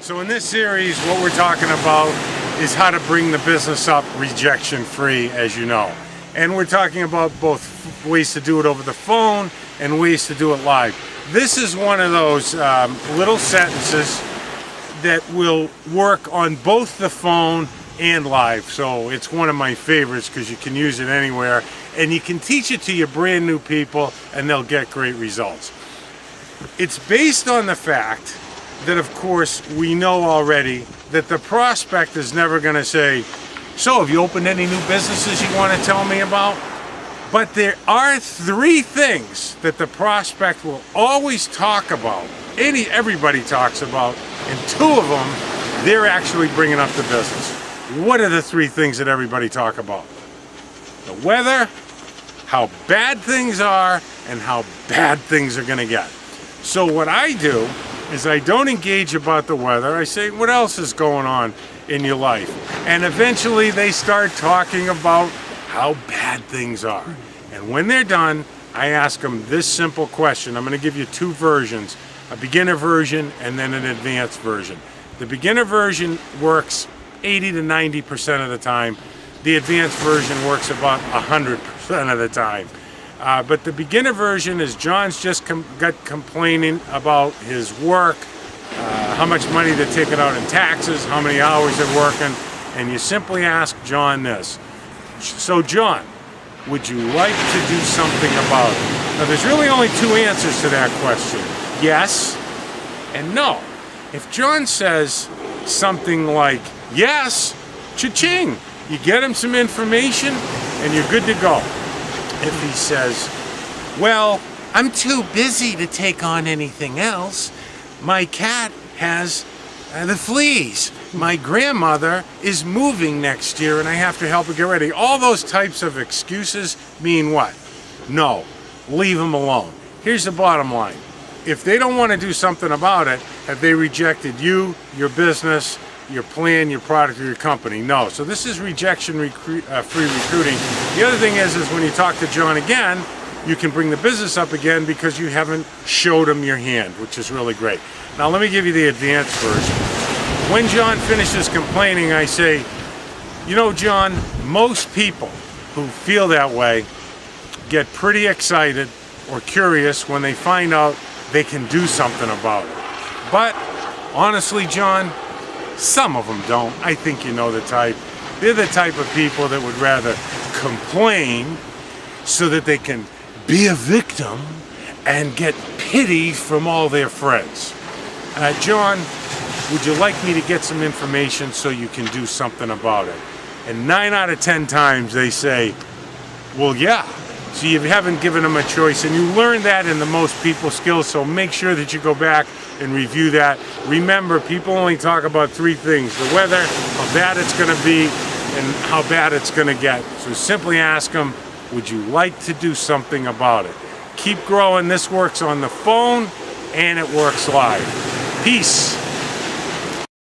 So in this series, what we're talking about is how to bring the business up rejection-free, as you know. And we're talking about both ways to do it over the phone and ways to do it live. This is one of those little sentences that will work on both the phone and live. So it's one of my favorites because you can use it anywhere and you can teach it to your brand new people and they'll get great results. It's based on the fact that, of course, we know already that the prospect is never going to say, so have you opened any new businesses you want to tell me about? But there are three things that the prospect will always talk about, everybody talks about, and two of them, they're actually bringing up the business. What are the three things that everybody talk about? The weather, how bad things are, and how bad things are going to get. So what I do is I don't engage about the weather. I say, what else is going on in your life? And eventually they start talking about how bad things are. And when they're done, I ask them this simple question. I'm going to give you two versions, a beginner version and then an advanced version. The beginner version works 80 to 90% of the time. The advanced version works about 100% of the time. But the beginner version is John's just got complaining about his work, how much money they're taking out in taxes, how many hours they're working, and you simply ask John this. So John, would you like to do something about it? Now there's really only two answers to that question. Yes and no. If John says something like yes, cha-ching, you get him some information and you're good to go. If he says, well, I'm too busy to take on anything else. My cat has the fleas. My grandmother is moving next year and I have to help her get ready. All those types of excuses mean what? No, leave them alone. Here's the bottom line. If they don't want to do something about it, have they rejected you, your business, your plan, your product, or your company? No. So this is rejection-free recruiting. The other thing is when you talk to John again, you can bring the business up again because you haven't showed him your hand, which is really great. Now let me give you the advanced version. When John finishes complaining, I say, you know, John, most people who feel that way get pretty excited or curious when they find out they can do something about it. But honestly, John, some of them don't. I think you know the type. They're the type of people that would rather complain so that they can be a victim and get pity from all their friends. John, would you like me to get some information so you can do something about it? And 9 out of 10 times they say, well, yeah. So you haven't given them a choice, and you learn that in the most people skills, so make sure that you go back and review that. Remember, people only talk about three things: the weather, how bad it's going to be, and how bad it's going to get. So simply ask them, would you like to do something about it? Keep growing. This works on the phone and it works live. Peace.